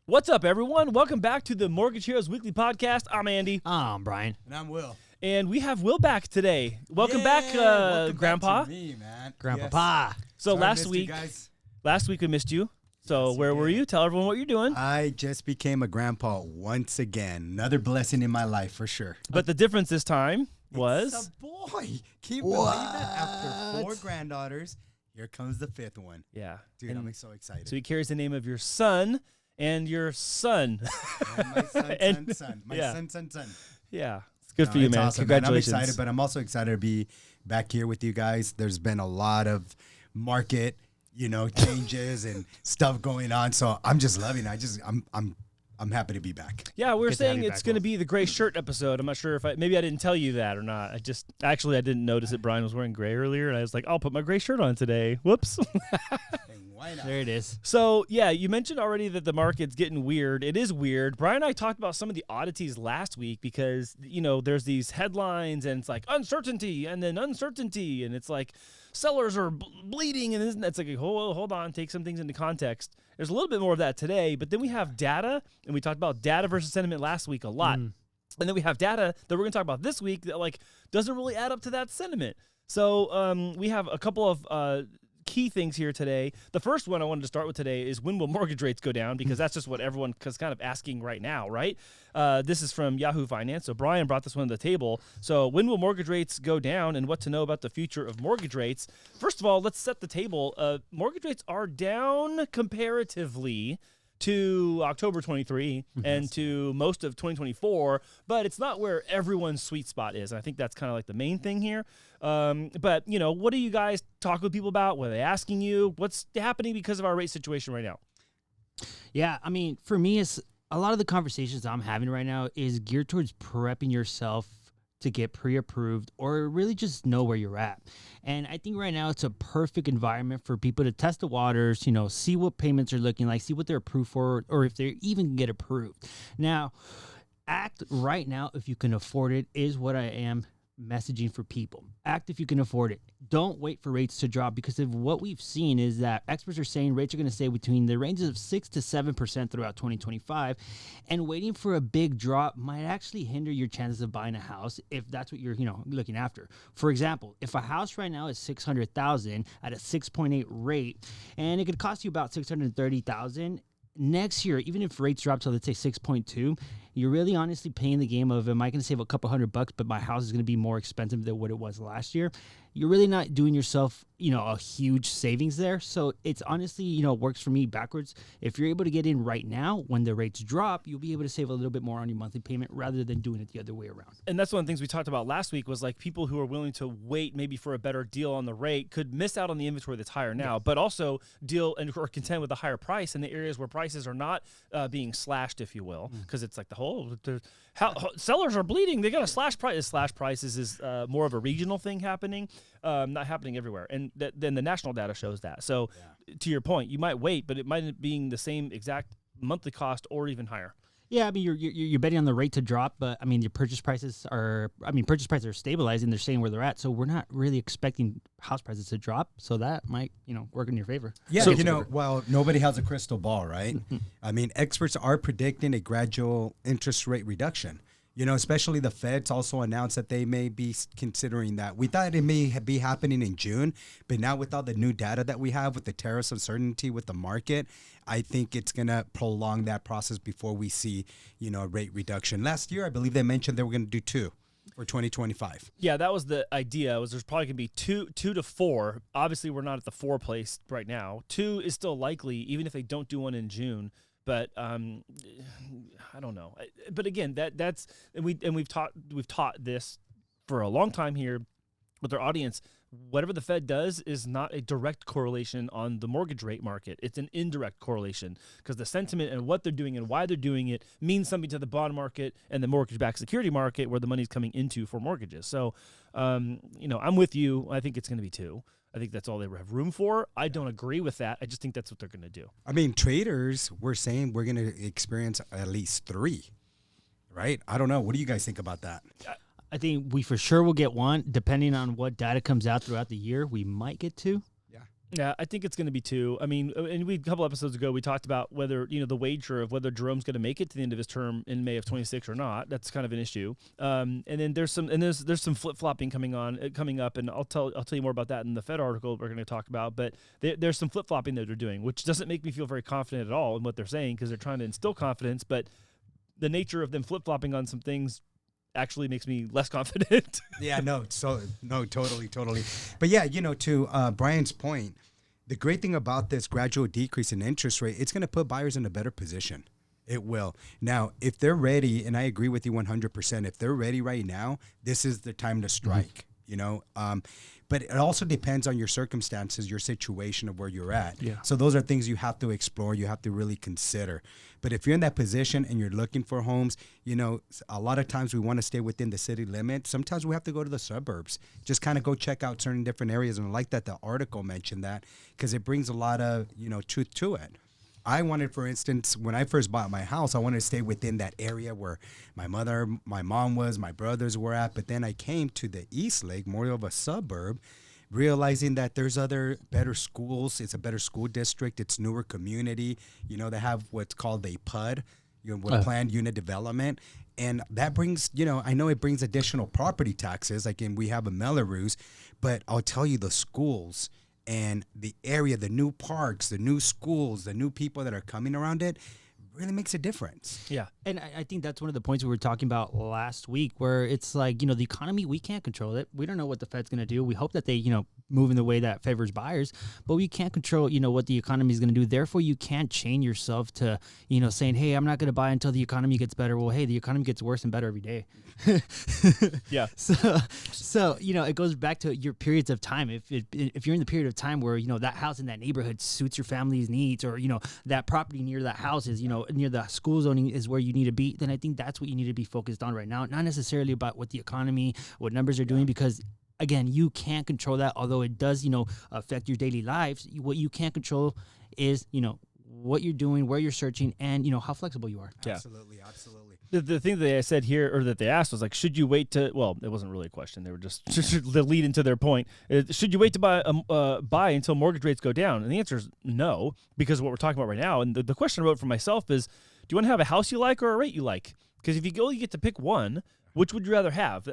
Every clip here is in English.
What's up, everyone? Welcome back to the Mortgage Heroes Weekly Podcast. I'm Andy. I'm Brian. And I'm Will. And we have Will back today. Welcome back, welcome Grandpa. Back to me, man. Grandpa. Yes. So Sorry I last missed week, you guys. we missed you. So Yes, where you were did. you? Tell everyone what you're doing. I just became a grandpa once again. Another blessing in my life for sure. But the difference this time was It's a boy. Can you believe it? After 4 granddaughters, here comes the 5th one. yeah, Dude, and I'm so excited. so he carries the name of your son and your son. And my son, And- son. My yeah. son. Yeah, it's good No, for you, it's man. awesome, man. Congratulations. I'm excited, but I'm also excited to be back here with you guys. There's been a lot of market, changes and stuff going on. So I'm just loving it. I'm happy to be back. Yeah, we were Good to have saying you it's back, going to Will. be the gray shirt episode. I'm not sure if maybe I didn't tell you that or not. I didn't notice that Brian was wearing gray earlier, and I was like, I'll put my gray shirt on today. Whoops. And why not? There it is. So, yeah, you mentioned already that the market's getting weird. It is weird. Brian and I talked about some of the oddities last week because, there's these headlines and it's like uncertainty and then uncertainty. And it's like sellers are bleeding. And it's like, hold on, take some things into context. There's a little bit more of that today. But then we have data, and we talked about data versus sentiment last week a lot. And then we have data that we're going to talk about this week that, doesn't really add up to that sentiment. So we have a couple of key things here today. The first one I wanted to start with today is when will mortgage rates go down? Because that's just what everyone is kind of asking right now, right? This is from Yahoo Finance. So Brian brought this one to the table. So when will mortgage rates go down and what to know about the future of mortgage rates? First of all, let's set the table. Mortgage rates are down comparatively to October 23 and to most of 2024, but it's not where everyone's sweet spot is. And I think that's kind of like the main thing here. But, what do you guys talk with people about? What are they asking you? What's happening because of our rate situation right now? Yeah, I mean, for me, it's a lot of the conversations I'm having right now is geared towards prepping yourself to get pre-approved or really just know where you're at. And I think right now it's a perfect environment for people to test the waters, see what payments are looking like, see what they're approved for, or if they even can get approved. Now, act right now if you can afford it is what I am messaging for people. Act if you can afford it. Don't wait for rates to drop, because of what we've seen is that experts are saying rates are going to stay between the ranges of 6 to 7% throughout 2025, and waiting for a big drop might actually hinder your chances of buying a house if that's what you're looking after. For example, if a house right now is $600,000 at a 6.8 rate, and it could cost you about $630,000 next year, even if rates drop to, let's say, 6.2, you're really honestly playing the game of, am I going to save a couple $100, but my house is going to be more expensive than what it was last year? You're really not doing yourself, a huge savings there. So it's honestly, works for me backwards. If you're able to get in right now, when the rates drop, you'll be able to save a little bit more on your monthly payment rather than doing it the other way around. And that's one of the things we talked about last week was like people who are willing to wait maybe for a better deal on the rate could miss out on the inventory that's higher now, but also deal and or contend with a higher price in the areas where prices are not being slashed, if you will, because it's like the whole sellers are bleeding. They got to slash prices. Slash prices is more of a regional thing happening, not happening everywhere. And then the national data shows that. So to your point, you might wait, but it might end up being the same exact monthly cost or even higher. Yeah, I mean, you're betting on the rate to drop, but I mean, your purchase prices are stabilizing. They're staying where they're at. So we're not really expecting house prices to drop. So that might, work in your favor. Yeah, So- well, nobody has a crystal ball, right? I mean, experts are predicting a gradual interest rate reduction. Especially the Feds also announced that they may be considering that. We thought it may be happening in June, but now with all the new data that we have with the tariffs uncertainty with the market, I think it's going to prolong that process before we see, a rate reduction. Last year, I believe they mentioned they were going to do 2 for 2025. Yeah, that was the idea. Was there's probably going to be 2 to 4. Obviously, we're not at the 4 place right now. 2 is still likely, even if they don't do one in June. But I don't know. But again, that's we've taught this for a long time here with our audience. Whatever the Fed does is not a direct correlation on the mortgage rate market. It's an indirect correlation because the sentiment and what they're doing and why they're doing it means something to the bond market and the mortgage-backed security market where the money's coming into for mortgages. So, I'm with you. I think it's going to be 2. I think that's all they have room for. I don't agree with that. I just think that's what they're going to do. I mean, traders were saying we're going to experience at least 3, right? I don't know. What do you guys think about that? I think we for sure will get 1, depending on what data comes out throughout the year. We might get 2. Yeah. Yeah, I think it's going to be 2. I mean, and a couple episodes ago, we talked about whether, the wager of whether Jerome's going to make it to the end of his term in May of 26 or not. That's kind of an issue. And then there's some flip-flopping coming up, and I'll tell you more about that in the Fed article we're going to talk about. But there's some flip-flopping that they're doing, which doesn't make me feel very confident at all in what they're saying, because they're trying to instill confidence. But the nature of them flip-flopping on some things actually makes me less confident. Yeah, no, totally. But yeah, to Brian's point, the great thing about this gradual decrease in interest rate, it's going to put buyers in a better position. It will. Now, if they're ready, and I agree with you 100%, if they're ready right now, this is the time to strike, But it also depends on your circumstances, your situation of where you're at. Yeah. So those are things you have to explore, you have to really consider. But if you're in that position and you're looking for homes, a lot of times we want to stay within the city limit. Sometimes we have to go to the suburbs, just kind of go check out certain different areas. And I like that the article mentioned that, because it brings a lot of, truth to it. I wanted, for instance, when I first bought my house, I wanted to stay within that area where my mother, my mom was, my brothers were at. But then I came to the East Lake, more of a suburb, realizing that there's other better schools. It's a better school district. It's newer community. They have what's called a PUD, planned unit development. And that brings, I know it brings additional property taxes, like we have a Melrose, but I'll tell you, the schools and the area, the new parks, the new schools, the new people that are coming around it really makes a difference. Yeah. And I think that's one of the points we were talking about last week, where it's like, the economy, we can't control it. We don't know what the Fed's going to do. We hope that they, move in the way that favors buyers, but we can't control, what the economy is going to do. Therefore, you can't chain yourself to, saying, hey, I'm not going to buy until the economy gets better. Well, hey, the economy gets worse and better every day. Yeah. So, it goes back to your periods of time. If you're in the period of time where, that house in that neighborhood suits your family's needs, or, that property near that house is, near the school zoning is where you need to be, then I think that's what you need to be focused on right now. Not necessarily about what the economy, what numbers are doing, because again, you can't control that, although it does, affect your daily lives. What you can't control is, what you're doing, where you're searching, and, how flexible you are. Yeah. Absolutely. The thing that they said here, or that they asked, was like, should you wait to? Well, it wasn't really a question. They were just the lead into their point. Should you wait to buy until mortgage rates go down? And the answer is no, because of what we're talking about right now. And the question I wrote for myself is, do you want to have a house you like or a rate you like? Because if you get to pick one, which would you rather have?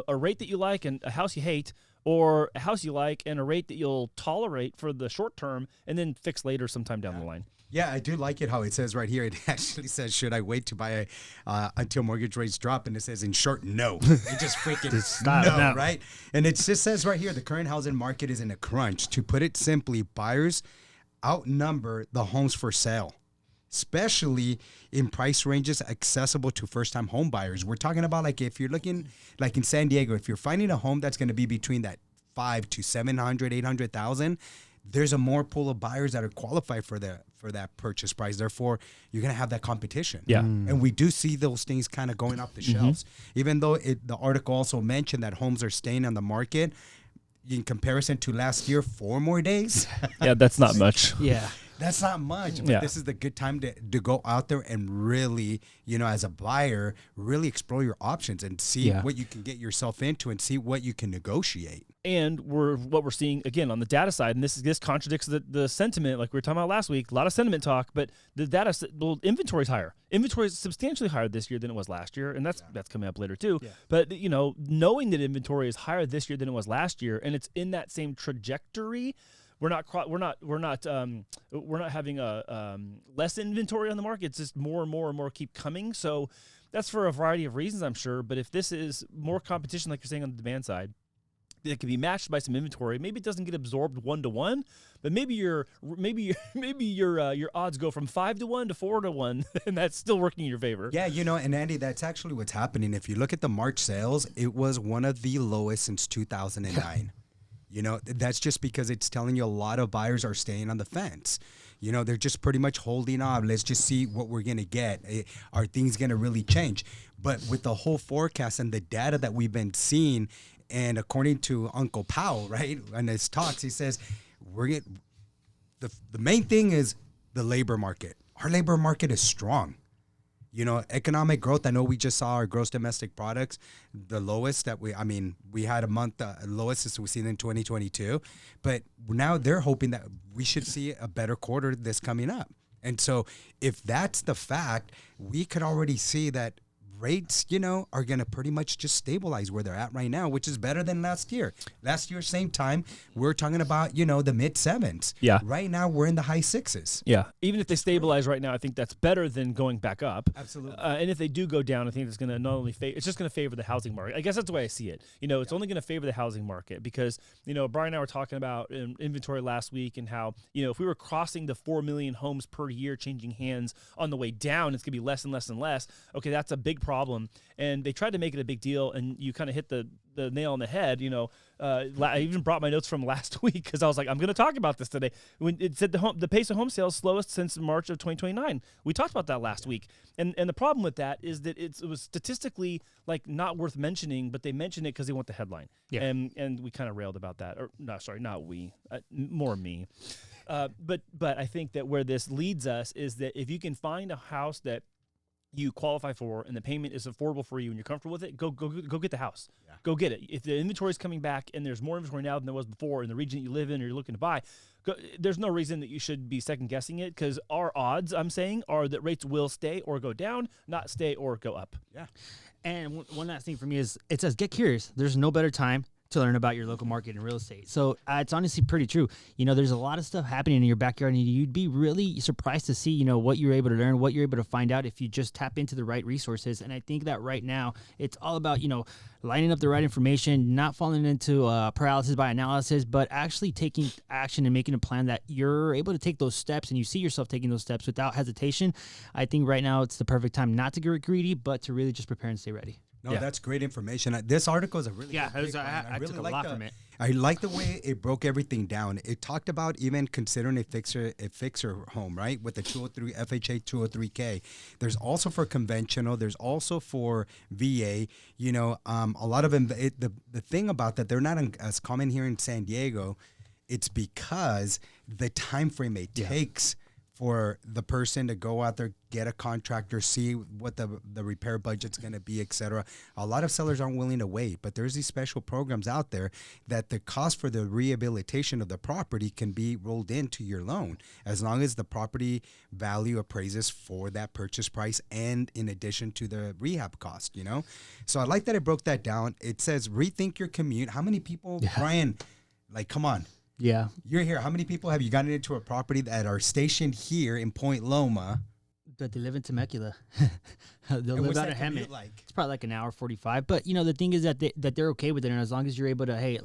A rate that you like and a house you hate, or a house you like and a rate that you'll tolerate for the short term and then fix later sometime down the line? Yeah, I do like it how it says right here. It actually says, should I wait to buy until mortgage rates drop? And it says, in short, no. It just freaking no, right? And it just says right here, the current housing market is in a crunch. To put it simply, buyers outnumber the homes for sale, especially in price ranges accessible to first-time home buyers. We're talking about, like, if you're looking, like in San Diego, if you're finding a home that's going to be between that 5 to 700, 800,000, there's a more pool of buyers that are qualified for that purchase price. Therefore, you're going to have that competition. Yeah. And we do see those things kind of going off the shelves. Even though the article also mentioned that homes are staying on the market in comparison to last year, 4 more days. Yeah, that's not much. Yeah. That's not much, but this is the good time to go out there and really, as a buyer, really explore your options and see what you can get yourself into and see what you can negotiate. And what we're seeing, again, on the data side, and this contradicts the sentiment, like we were talking about last week, a lot of sentiment talk, but the data, inventory is higher. Inventory is substantially higher this year than it was last year, and that's coming up later too. Yeah. But, knowing that inventory is higher this year than it was last year, and it's in that same trajectory, we're not having a less inventory on the market. It's just more and more and more keep coming. So that's for a variety of reasons, I'm sure. But if this is more competition, like you're saying on the demand side, that can be matched by some inventory. Maybe it doesn't get absorbed 1-to-1, but maybe your odds go from 5-to-1 to 4-to-1, and that's still working in your favor. Yeah, and Andy, that's actually what's happening. If you look at the March sales, it was one of the lowest since 2009. That's just because it's telling you a lot of buyers are staying on the fence. They're just pretty much holding on. Let's just see what we're going to get. Are things going to really change? But with the whole forecast and the data that we've been seeing, and according to Uncle Powell, right, in his talks, he says, the main thing is the labor market. Our labor market is strong. Economic growth. I know we just saw our gross domestic products, the lowest we had a month lowest as we've seen in 2022, but now they're hoping that we should see a better quarter this coming up. And so if that's the fact, we could already see that rates, are going to pretty much just stabilize where they're at right now, which is better than last year. Last year, same time, we're talking about, the mid 7s. Yeah. Right now, we're in the high 6s. Yeah. Even if they stabilize right now, I think that's better than going back up. Absolutely. And if they do go down, I think it's going to not only it's just going to favor the housing market. I guess that's the way I see it. It's only going to favor the housing market because, Brian and I were talking about inventory last week and how, if we were crossing the 4 million homes per year changing hands on the way down, it's going to be less and less and less. Okay, that's a big problem. And they tried to make it a big deal, and you kind of hit the nail on the head. I even brought my notes from last week because I was like, I'm going to talk about this today. When it said the pace of home sales slowest since March of 2029. We talked about that last week. And the problem with that is that it was statistically like not worth mentioning, but they mentioned it because they want the headline. Yeah. And we kind of railed about that. Or no, sorry, not we, more me. But I think that where this leads us is that if you can find a house that you qualify for and the payment is affordable for you and you're comfortable with it, go get the house. Yeah. Go get it. If the inventory is coming back and there's more inventory now than there was before in the region that you live in or you're looking to buy, there's no reason that you should be second guessing it because our odds, I'm saying, are that rates will stay or go down, not stay or go up. Yeah. And one last thing for me is it says, get curious. There's no better time to learn about your local market and real estate. So it's honestly pretty true. There's a lot of stuff happening in your backyard and you'd be really surprised to see, what you're able to learn, what you're able to find out if you just tap into the right resources. And I think that right now it's all about, lining up the right information, not falling into paralysis by analysis, but actually taking action and making a plan that you're able to take those steps and you see yourself taking those steps without hesitation. I think right now it's the perfect time not to get greedy, but to really just prepare and stay ready. No, that's great information. This article is a really good I really took a lot from it. I like the way it broke everything down. It talked about even considering a fixer home, right, with the 203 FHA 203K. There's also for conventional. There's also for VA. A lot of them. The thing about that, they're not as common here in San Diego. It's because the time frame it takes for the person to go out there, get a contractor, see what the repair budget's going to be, et cetera. A lot of sellers aren't willing to wait, but there's these special programs out there that the cost for the rehabilitation of the property can be rolled into your loan as long as the property value appraises for that purchase price and in addition to the rehab cost, So I like that it broke that down. It says, rethink your commute. How many people, Brian, come on. Yeah. You're here. How many people have you gotten into a property that are stationed here in Point Loma? But they live in Temecula. They'll live out of Hemet. It's probably like an hour 45. But, the thing is that they're okay with it. And as long as you're able to, hey,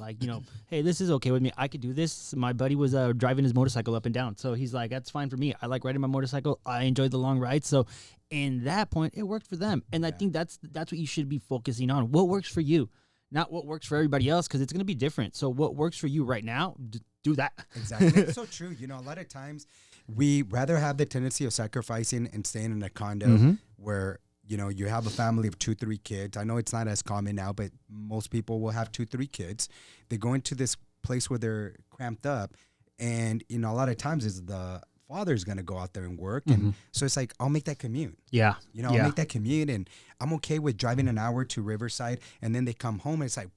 this is okay with me. I could do this. My buddy was driving his motorcycle up and down. So he's like, that's fine for me. I like riding my motorcycle. I enjoy the long ride. So in that point, it worked for them. And I think that's what you should be focusing on. What works for you? Not what works for everybody else, because it's going to be different. So what works for you right now, do that. Exactly. It's so true. A lot of times we rather have the tendency of sacrificing and staying in a condo where, you have a family of 2-3 kids. I know it's not as common now, but most people will have 2-3 kids. They go into this place where they're cramped up. And, a lot of times is the father's going to go out there and work. And so it's like, I'll make that commute. Yeah. I'll make that commute and I'm okay with driving an hour to Riverside. And then they come home and it's like,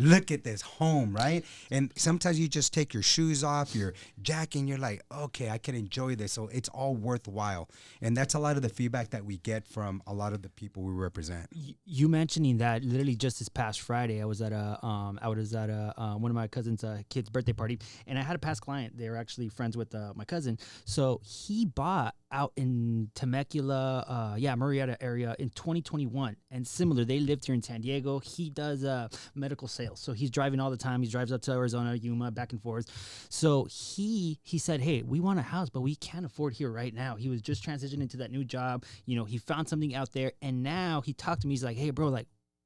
look at this home, right? And sometimes you just take your shoes off, your jacket, and you're like, okay, I can enjoy this. So it's all worthwhile. And that's a lot of the feedback that we get from a lot of the people we represent. You mentioning that literally just this past Friday, I was at one of my cousin's kid's birthday party, and I had a past client. They were actually friends with my cousin. So he bought out in Temecula, Murrieta area in 2021. And similar, they lived here in San Diego. He does medical sales. So he's driving all the time. He drives up to Arizona, Yuma, back and forth. So he said, hey, we want a house, but we can't afford here right now. He was just transitioning into that new job. He found something out there. And now he talked to me. He's like, hey, bro,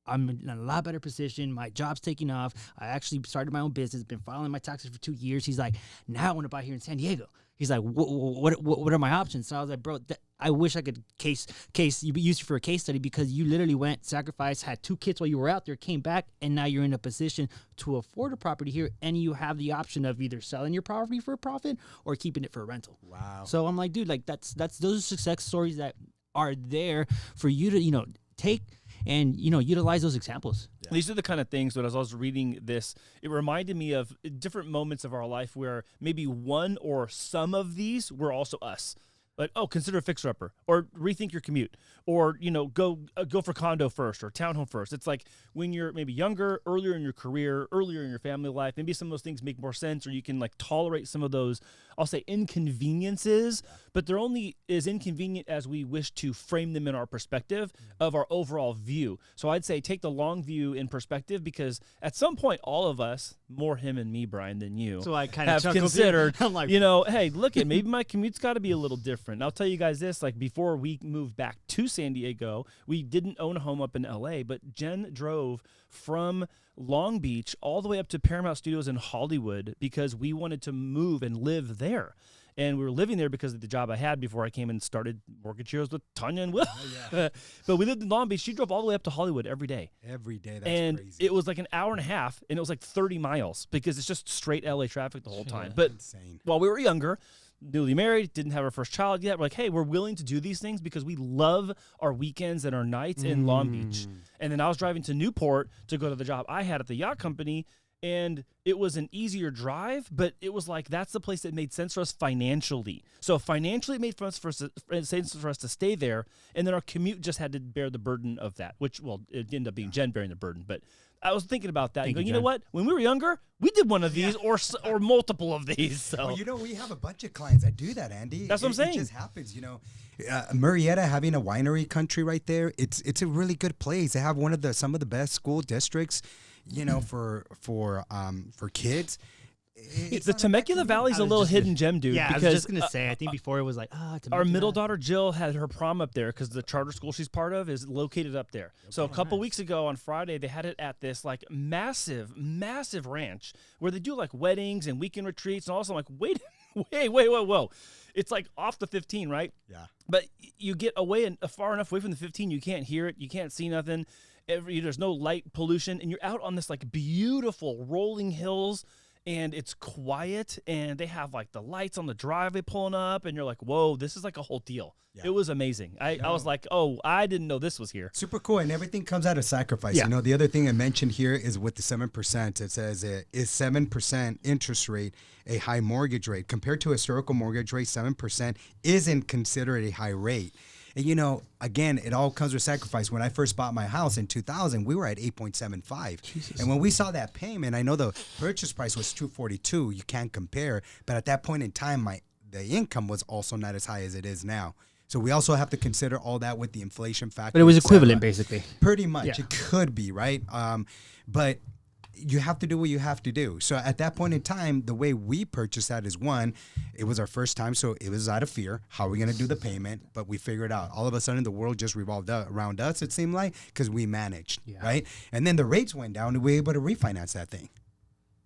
I'm in a lot better position. My job's taking off. I actually started my own business, been filing my taxes for 2 years. He's like, now I want to buy here in San Diego. He's like, what are my options? So I was like, bro, I wish I could use you for a case study, because you literally went, sacrificed, had 2 kids while you were out there, came back, and now you're in a position to afford a property here, and you have the option of either selling your property for a profit or keeping it for a rental. Wow. So I'm like, dude, those are success stories that are there for you to, take and, utilize those examples. Yeah. These are the kind of things that as I was reading this, it reminded me of different moments of our life where maybe one or some of these were also us. Like, consider a fixer-upper, or rethink your commute, or, go for condo first or townhome first. It's like when you're maybe younger, earlier in your career, earlier in your family life, maybe some of those things make more sense, or you can like tolerate some of those, I'll say, inconveniences, but they're only as inconvenient as we wish to frame them in our perspective of our overall view. So I'd say take the long view in perspective, because at some point, all of us, more him and me, Brian, than you, so I kind have of considered, I'm like, hey, look, maybe my commute's got to be a little different. I'll tell you guys this, like before we moved back to San Diego, we didn't own a home up in LA, but Jen drove from Long Beach all the way up to Paramount Studios in Hollywood because we wanted to move and live there. And we were living there because of the job I had before I came and started Mortgage Heroes with Tanya and Will. But we lived in Long Beach. She drove all the way up to Hollywood every day. Every day, that's and crazy. It was like an hour and a half, and it was like 30 miles because it's just straight LA traffic the whole time. But insane. While we were younger, newly married, didn't have our first child yet, we're like, hey, we're willing to do these things because we love our weekends and our nights in Long Beach. And then I was driving to Newport to go to the job I had at the yacht company, and it was an easier drive, but it was like that's the place that made sense for us financially. So financially, it made sense for us to stay there, and then our commute just had to bear the burden of that, which, well, it ended up being Jen bearing the burden. But I was thinking about that and going, you know what? When we were younger, we did one of these or multiple of these. So. Well, we have a bunch of clients that do that, Andy. That's what I'm saying. It just happens, Murrieta having a winery country right there, it's a really good place. They have some of the best school districts, for kids. The Temecula Valley's a little hidden gem, dude. Yeah, because, I was just going to say, I think before it was like, our middle daughter, Jill, had her prom up there because the charter school she's part of is located up there. So a couple weeks ago on Friday, they had it at this like massive, massive ranch where they do like weddings and weekend retreats. And also I'm like, whoa. It's like off the 15, right? Yeah. But you get away and far enough away from the 15, you can't hear it. You can't see nothing. There's no light pollution. And you're out on this like beautiful rolling hills. And it's quiet, and they have like the lights on the driveway pulling up, and you're like, whoa, this is like a whole deal. Yeah. It was amazing. I was like, I didn't know this was here. Super cool, and everything comes out of sacrifice. Yeah. The other thing I mentioned here is with the 7%, it says, is 7% interest rate a high mortgage rate? Compared to historical mortgage rate, 7% isn't considered a high rate. And, again, it all comes with sacrifice. When I first bought my house in 2000, we were at 8.75. Jesus. And when we saw that payment, I know the purchase price was $242. You can't compare. But at that point in time, the income was also not as high as it is now. So we also have to consider all that with the inflation factor. But it was equivalent, basically. Pretty much. Yeah. It could be, right? But you have to do what you have to do. So at that point in time, the way we purchased that is, one, it was our first time, so it was out of fear. How are we going to do the payment? But we figured out. All of a sudden, the world just revolved around us, it seemed like, because we managed, right? And then the rates went down, and we were able to refinance that thing.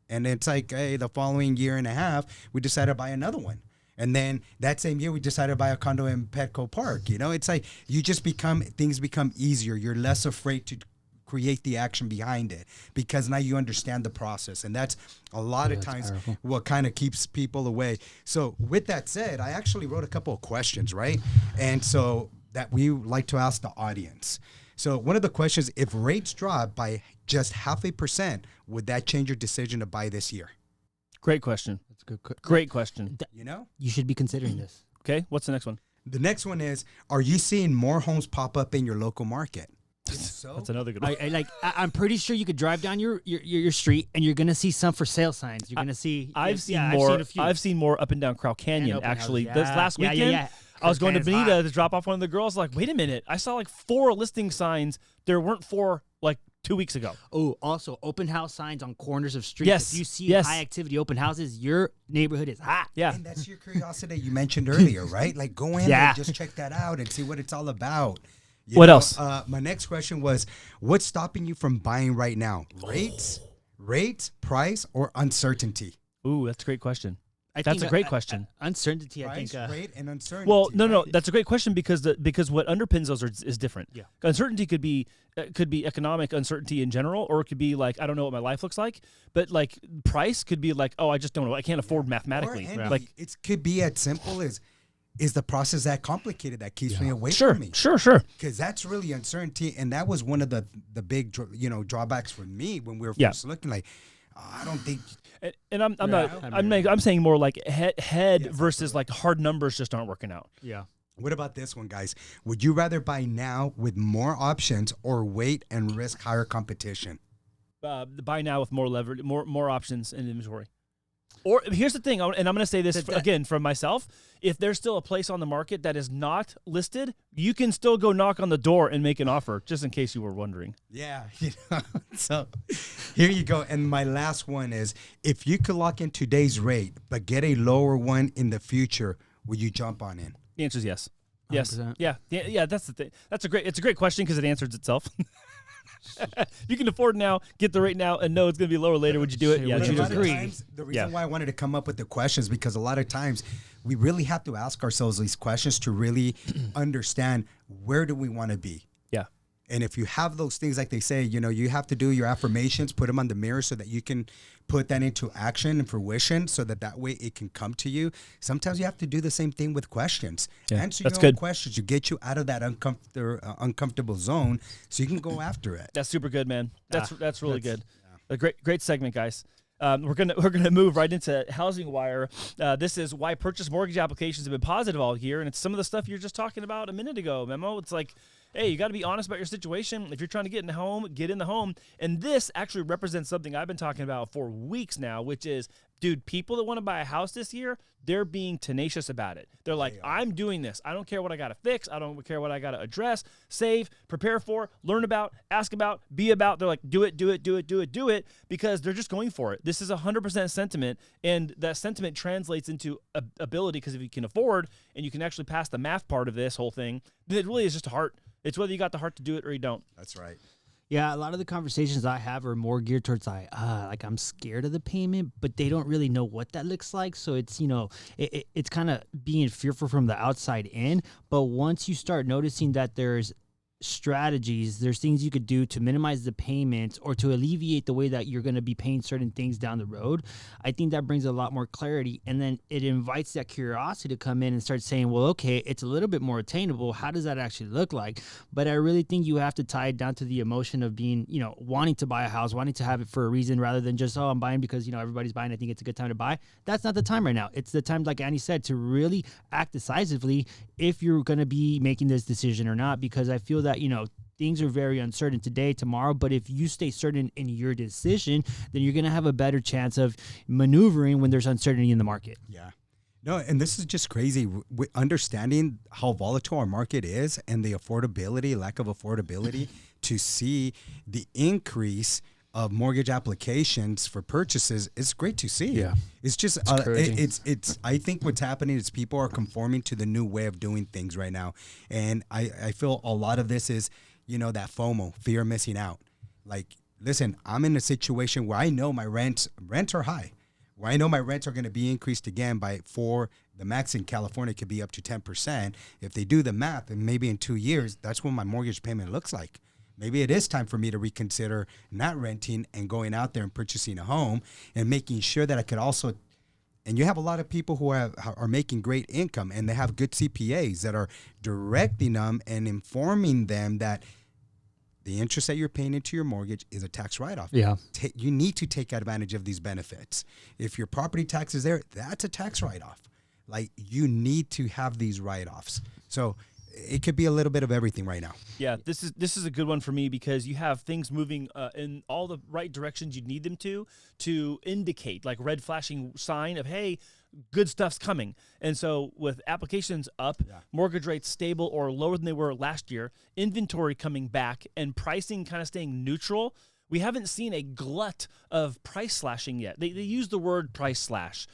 And it's like, hey, the following year and a half, we decided to buy another one. And then that same year, we decided to buy a condo in Petco Park. It's like things become easier. You're less afraid to create the action behind it because now you understand the process, and that's a lot of times powerful. What kind of keeps people away. So with that said, I actually wrote a couple of questions, right? And so that we like to ask the audience. So one of the questions, if rates drop by just 0.5%, would that change your decision to buy this year? Great question. That's a good. Great question. You should be considering this. Okay, what's the next one? The next one is, are you seeing more homes pop up in your local market? So, that's another good one. I'm pretty sure you could drive down your street and you're gonna see some for sale signs. You're gonna see. I've seen more up and down Crow Canyon actually. This last weekend, I was going to Bonita to drop off one of the girls. Like, wait a minute, I saw like 4 listing signs. There weren't 4 like 2 weeks ago. Oh, also open house signs on corners of streets. Yes, if you see high activity open houses, your neighborhood is hot. Yeah, and that's your curiosity you mentioned earlier, right? Like, go in and just check that out and see what it's all about. What else? My next question was, what's stopping you from buying right now? Rates, price, or uncertainty? Ooh, that's a great question. That's a great question. Uncertainty, price, I think. Rate, and uncertainty. Well, no, that's a great question because what underpins those is different. Yeah. Uncertainty could be economic uncertainty in general, or it could be like, I don't know what my life looks like. But like price could be like, oh, I just don't know. I can't afford mathematically. It could be as simple as, is the process that complicated that keeps me away Sure, from me? sure. Because that's really uncertainty, and that was one of the big drawbacks for me when we were Yeah. first looking. Like, I don't think. And I'm saying more like head versus like hard numbers just aren't working out. Yeah. What about this one, guys? Would you rather buy now with more options or wait and risk higher competition? Buy now with more leverage, more options in inventory. Or here's the thing, and I'm going to say this again from myself. If there's still a place on the market that is not listed, you can still go knock on the door and make an offer, just in case you were wondering. Yeah. So here you go. And my last one is, if you could lock in today's rate but get a lower one in the future, will you jump on in? The answer is yes. Yes. 100%. Yeah. That's the thing. It's a great question because it answers itself. You can afford now, get the rate now, and know it's going to be lower later. Would you do it? Yeah, Would you'd you agree. agree? The reason why I wanted to come up with the questions, because a lot of times we really have to ask ourselves these questions to really understand, where do we want to be? Yeah. And if you have those things, like they say, you have to do your affirmations, put them on the mirror so that you can put that into action and fruition, so that way it can come to you. Sometimes you have to do the same thing with questions. Yeah, Answer that's your own good. questions to get you out of that uncomfortable zone so you can go after it. That's super good, man. That's really good. A great segment, guys. We're gonna move right into Housing Wire. This is why purchase mortgage applications have been positive all year, and it's some of the stuff you're just talking about a minute ago, Memo. It's like, hey, you got to be honest about your situation. If you're trying to get in the home. And this actually represents something I've been talking about for weeks now, which is, dude, people that want to buy a house this year, they're being tenacious about it. They're like, I'm doing this. I don't care what I got to fix. I don't care what I got to address, save, prepare for, learn about, ask about, be about. They're like, do it, because they're just going for it. This is 100% sentiment, and that sentiment translates into ability, because if you can afford and you can actually pass the math part of this whole thing, then it really is just a heart. It's whether you got the heart to do it or you don't. That's right. Yeah, a lot of the conversations I have are more geared towards like I'm scared of the payment, but they don't really know what that looks like. So it's, it's kind of being fearful from the outside in. But once you start noticing that there's strategies, there's things you could do to minimize the payments or to alleviate the way that you're going to be paying certain things down the road, I think that brings a lot more clarity, and then it invites that curiosity to come in and start saying, well, okay, it's a little bit more attainable. How does that actually look like? But I really think you have to tie it down to the emotion of being, wanting to buy a house, wanting to have it for a reason, rather than just, I'm buying because, everybody's buying, I think it's a good time to buy. That's not the time right now. It's the time, like Annie said, to really act decisively if you're going to be making this decision or not, because I feel that, things are very uncertain today, tomorrow, but if you stay certain in your decision, then you're going to have a better chance of maneuvering when there's uncertainty in the market. Yeah. No, and this is just crazy. Understanding how volatile our market is and the lack of affordability, to see the increase of mortgage applications for purchases, it's great to see. Yeah. It's just, it's I think what's happening is people are conforming to the new way of doing things right now. And I feel a lot of this is, that FOMO, fear of missing out. Like, listen, I'm in a situation where I know my rents are high, where I know my rents are going to be increased again for the max in California could be up to 10%. If they do the math, and maybe in 2 years, that's what my mortgage payment looks like. Maybe it is time for me to reconsider not renting and going out there and purchasing a home, and making sure that I could also, and you have a lot of people who are making great income, and they have good CPAs that are directing them and informing them that the interest that you're paying into your mortgage is a tax write-off. Yeah. You need to take advantage of these benefits. If your property tax is there, that's a tax write-off. Like, you need to have these write-offs. So it could be a little bit of everything right now. Yeah, this is a good one for me, because you have things moving in all the right directions you need them to indicate, like red flashing sign of, hey, good stuff's coming. And so with applications up, mortgage rates stable or lower than they were last year, inventory coming back, and pricing kind of staying neutral, we haven't seen a glut of price slashing yet. They use the word price slash.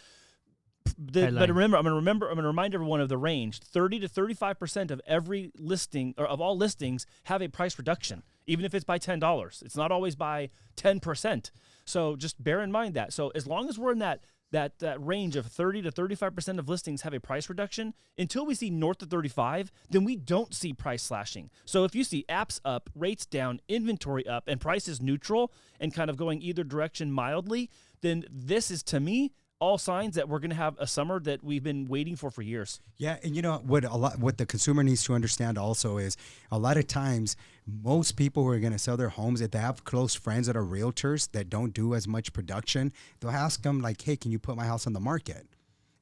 But remember, I'm going to remind everyone of the range. 30 to 35% of every listing, or of all listings, have a price reduction, even if it's by $10. It's not always by 10%. So just bear in mind that. So as long as we're in that range of 30 to 35% of listings have a price reduction, until we see north of 35, then we don't see price slashing. So if you see apps up, rates down, inventory up, and prices neutral and kind of going either direction mildly, then this is, to me, all signs that we're going to have a summer that we've been waiting for years. Yeah, and you know what the consumer needs to understand also is a lot of times most people who are going to sell their homes, if they have close friends that are realtors that don't do as much production, they'll ask them like, "Hey, can you put my house on the market?"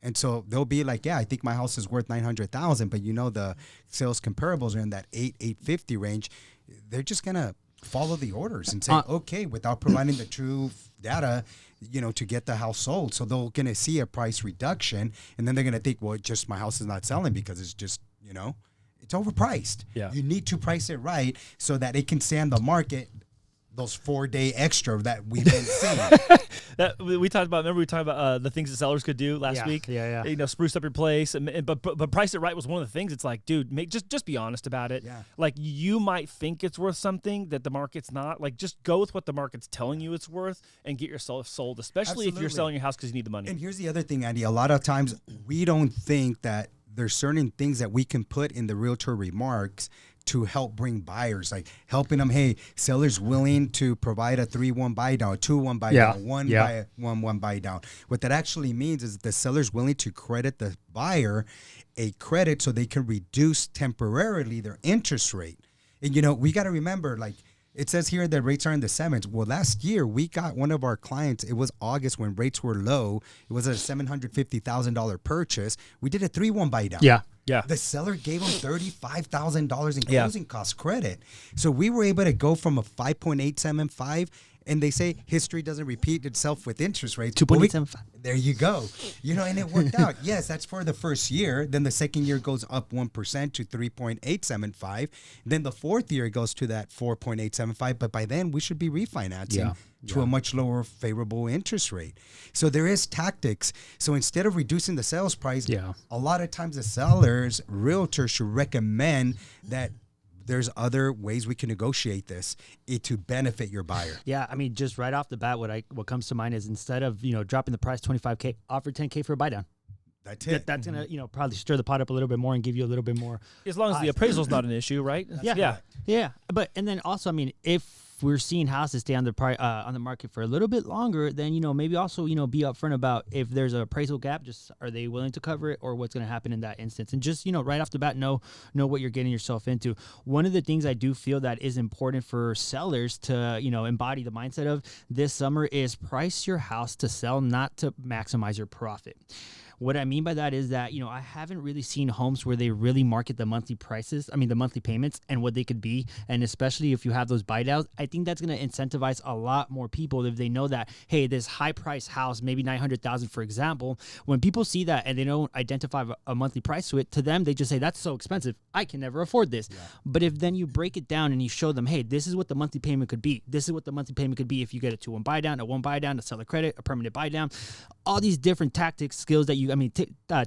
And so they'll be like, "Yeah, I think my house is worth 900,000, but you know the sales comparables are in that 850 range." They're just gonna follow the orders and say, "Okay," without providing the true data, you know, to get the house sold. So they're gonna see a price reduction, and then they're gonna think, "Well, just my house is not selling because it's just, you know, it's overpriced." Yeah. You need to price it right so that it can stand the market. Those 4-day extra that we've been seeing. That we talked about. Remember we talked about the things that sellers could do last week. Yeah. You know, spruce up your place, but price it right was one of the things. It's like, dude, just be honest about it. Yeah. Like you might think it's worth something that the market's not. Like just go with what the market's telling you it's worth and get yourself sold. Especially if you're Absolutely. selling your house because you need the money. And here's the other thing, Andy. A lot of times we don't think that there's certain things that we can put in the realtor remarks to help bring buyers, like helping them. Hey, sellers willing to provide a 3-1 buy down, 2-1 buy down, 1 buy down. What that actually means is the seller's willing to credit the buyer a credit so they can reduce temporarily their interest rate. And you know, we got to remember, like it says here that rates are in the 7s. Well, last year we got one of our clients. It was August when rates were low. It was a $750,000 purchase. We did a 3-1 buy down. Yeah. The seller gave him $35,000 in closing cost credit. So we were able to go from a 5.875, and they say history doesn't repeat itself with interest rates. 2.875. There you go. You know, and it worked out. Yes, that's for the first year. Then the second year goes up 1% to 3.875. Then the fourth year goes to that 4.875. But by then we should be refinancing to a much lower favorable interest rate. So there is tactics. So instead of reducing the sales price, a lot of times the sellers, realtors should recommend that there's other ways we can negotiate this to benefit your buyer. Yeah, I mean, just right off the bat, what comes to mind is instead of dropping the price $25K, offer $10K for a buy down. That's it. That's gonna probably stir the pot up a little bit more and give you a little bit more. As long as the appraisal's not an issue, right? Yeah. But and then also, I mean, if we're seeing houses stay on the market for a little bit longer, then maybe also be upfront about if there's an appraisal gap. Just are they willing to cover it, or what's going to happen in that instance? And just right off the bat, know what you're getting yourself into. One of the things I do feel that is important for sellers to embody the mindset of this summer is price your house to sell, not to maximize your profit. What I mean by that is that, I haven't really seen homes where they really market the monthly prices, the monthly payments and what they could be. And especially if you have those buy downs, I think that's going to incentivize a lot more people if they know that, hey, this high price house, maybe $900,000, for example, when people see that and they don't identify a monthly price to it, to them, they just say, that's so expensive. I can never afford this. Yeah. But if then you break it down and you show them, hey, this is what the monthly payment could be. This is what the monthly payment could be if you get a 2-1 buy down, a 1 buy down, a seller credit, a permanent buy down, all these different tactics, skills that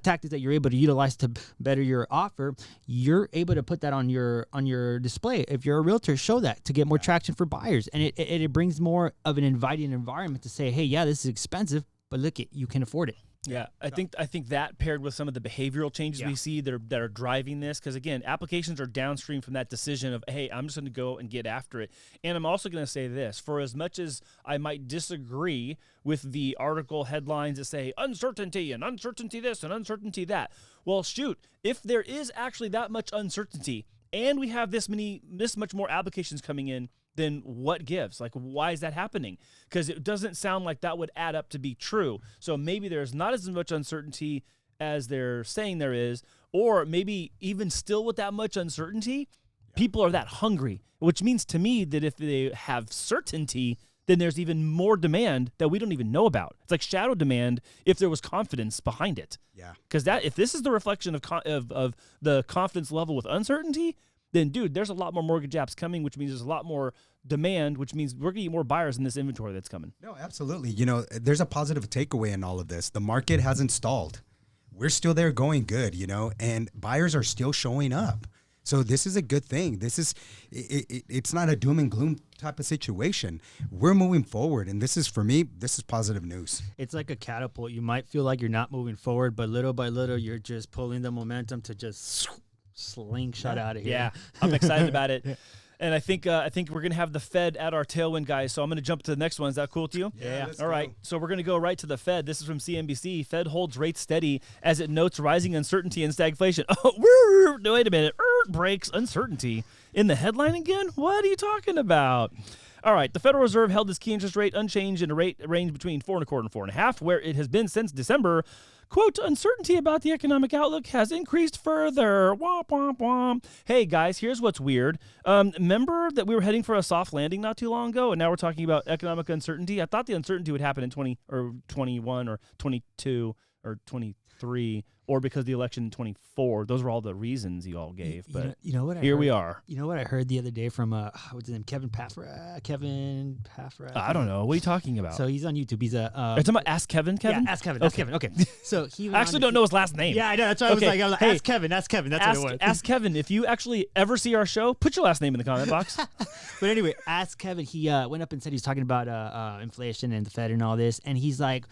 tactics that you're able to utilize to better your offer, you're able to put that on your display. If you're a realtor, show that to get more traction for buyers, and it brings more of an inviting environment to say, hey, yeah, this is expensive, but look, you can afford it. Yeah, I think that paired with some of the behavioral changes we see that are driving this, because again, applications are downstream from that decision of, hey, I'm just going to go and get after it. And I'm also going to say this, for as much as I might disagree with the article headlines that say uncertainty and uncertainty this and uncertainty that, well, shoot, if there is actually that much uncertainty and we have this much more applications coming in, then what gives? Like, why is that happening? Because it doesn't sound like that would add up to be true. So maybe there's not as much uncertainty as they're saying there is, or maybe even still with that much uncertainty, people are that hungry, which means to me that if they have certainty, then there's even more demand that we don't even know about. It's like shadow demand if there was confidence behind it. Yeah. Because if this is the reflection of the confidence level with uncertainty, then, dude, there's a lot more mortgage apps coming, which means there's a lot more demand, which means we're going to get more buyers in this inventory that's coming. No, absolutely. There's a positive takeaway in all of this. The market hasn't stalled. We're still there going good, and buyers are still showing up. So this is a good thing. It's not a doom and gloom type of situation. We're moving forward, and for me, this is positive news. It's like a catapult. You might feel like you're not moving forward, but little by little, you're just pulling the momentum to just slingshot out of here. Yeah, I'm excited about it. And I think we're gonna have the Fed at our tailwind, guys. So I'm gonna jump to the next one. Is that cool to you? Yeah. Let's All right. go. So we're gonna go right to the Fed. This is from CNBC. Fed holds rates steady as it notes rising uncertainty and stagflation. Oh, wait a minute. Breaks uncertainty in the headline again. What are you talking about? All right, the Federal Reserve held its key interest rate unchanged in a rate range between 4.25 and 4.5, where it has been since December. Quote, uncertainty about the economic outlook has increased further. Womp, womp, womp. Hey, guys, here's what's weird. Remember that we were heading for a soft landing not too long ago, and now we're talking about economic uncertainty? I thought the uncertainty would happen in 20 or 21 or 22 or 23, or because the election in 24. Those were all the reasons you all gave. But you know what? here we are. You know what I heard the other day from what's his name? Kevin Paffra. I don't know. What are you talking about? So he's on YouTube. He's a. Are you talking about Ask Kevin? Kevin? Yeah, Ask Kevin. Ask Kevin. Okay. So he. I actually don't know his last name. Yeah, I know. That's why Okay, I was like, hey, Ask Kevin. Ask Kevin. That's what it was. Ask Kevin. If you actually ever see our show, put your last name in the comment box. But anyway, Ask Kevin. He went up and said he's talking about inflation and the Fed and all this, and he's like,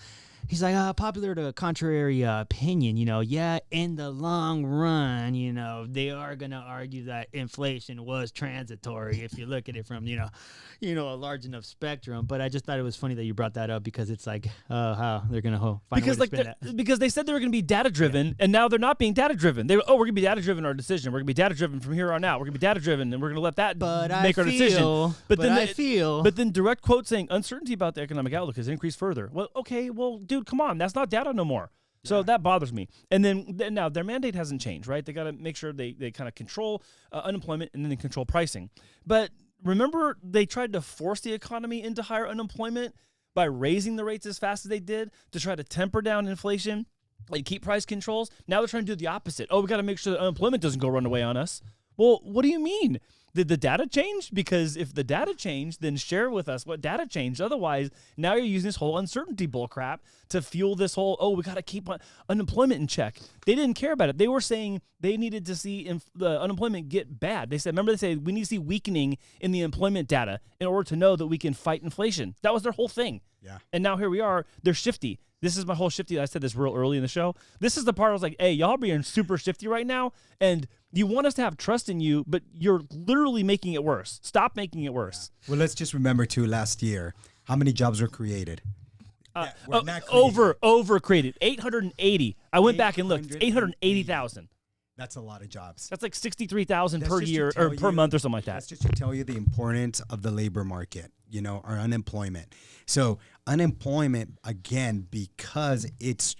popular to contrary opinion, yeah, in the long run, they are going to argue that inflation was transitory if you look at it from, a large enough spectrum. But I just thought it was funny that you brought that up because it's like, how they're going to find because a way to spin that. because they said they were going to be data driven, and now they're not being data driven. We're going to be data driven our decision. We're going to be data driven from here on out. We're going to be data driven, and we're going to let that make our decision. But then direct quote saying uncertainty about the economic outlook has increased further. Well, okay, dude, come on, that's not data no more. So that bothers me. And then now their mandate hasn't changed, right? They got to make sure they kind of control unemployment and then they control pricing. But remember, they tried to force the economy into higher unemployment by raising the rates as fast as they did to try to temper down inflation, like keep price controls. Now they're trying to do the opposite. Oh, we got to make sure that unemployment doesn't go run away on us. Well, what do you mean? Did the data change? Because if the data changed, then share with us what data changed. Otherwise, now you're using this whole uncertainty bullcrap to fuel this whole, we got to keep unemployment in check. They didn't care about it. They were saying they needed to see the unemployment get bad. They said we need to see weakening in the employment data in order to know that we can fight inflation. That was their whole thing. Yeah. And now here we are. They're shifty. This is my whole shifty. I said this real early in the show. This is the part I was like, hey, y'all being super shifty right now, and you want us to have trust in you, but you're literally making it worse. Stop making it worse. Well, let's just remember, too, last year, how many jobs were created? Over created 880. I went back and looked. 880,000. That's a lot of jobs. That's like 63,000 per just to year tell or per you- month or something like that. That's just to tell you the importance of the labor market, our unemployment. So unemployment, again, because it's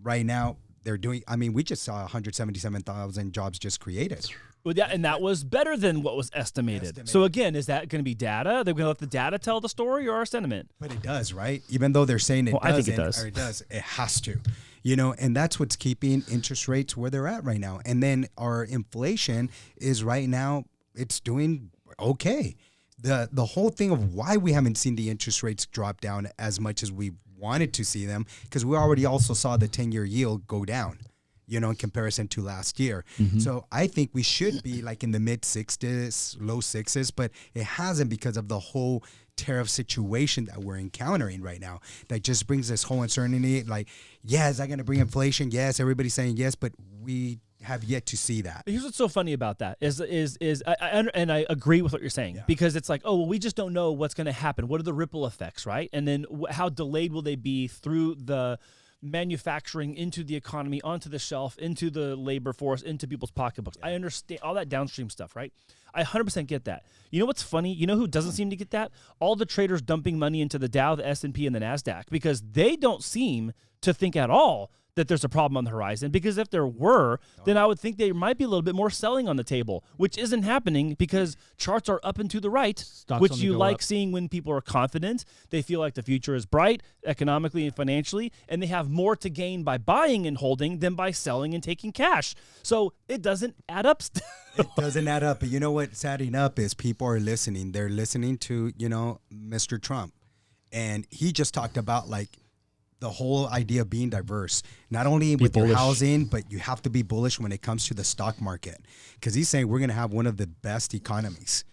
right now, we just saw 177,000 jobs just created. Well, yeah, and that was better than what was estimated. So again, is that going to be data? They're going to let the data tell the story or our sentiment? But it does, right? Even though they're saying it doesn't, I think it does. or it does, it has to. And that's what's keeping interest rates where they're at right now. And then our inflation is right now, it's doing okay. The whole thing of why we haven't seen the interest rates drop down as much as we wanted to see them, because we already also saw the 10-year yield go down, in comparison to last year. Mm-hmm. So I think we should be like in the mid-6s, low 6s, but it hasn't because of the whole tariff situation that we're encountering right now. That just brings this whole uncertainty. Like, yeah, is that going to bring inflation? Yes, everybody's saying yes, but we have yet to see that. Here's what's so funny about that is I agree with what you're saying, because it's like, we just don't know what's going to happen. What are the ripple effects, right? And then how delayed will they be through the manufacturing into the economy, onto the shelf, into the labor force, into people's pocketbooks. I understand all that downstream stuff, right? I 100% get that. You know what's funny? You know who doesn't seem to get that? All the traders dumping money into the Dow, the S&P, and the NASDAQ, because they don't seem to think at all that there's a problem on the horizon, because if there were, then I would think there might be a little bit more selling on the table, which isn't happening because charts are up and to the right, which you like seeing when people are confident. They feel like the future is bright economically and financially, and they have more to gain by buying and holding than by selling and taking cash. So it doesn't add up. It doesn't add up. But you know what's adding up is people are listening. They're listening to, Mr. Trump. And he just talked about the whole idea of being diverse, not only with your housing, but you have to be bullish when it comes to the stock market, because he's saying we're going to have one of the best economies.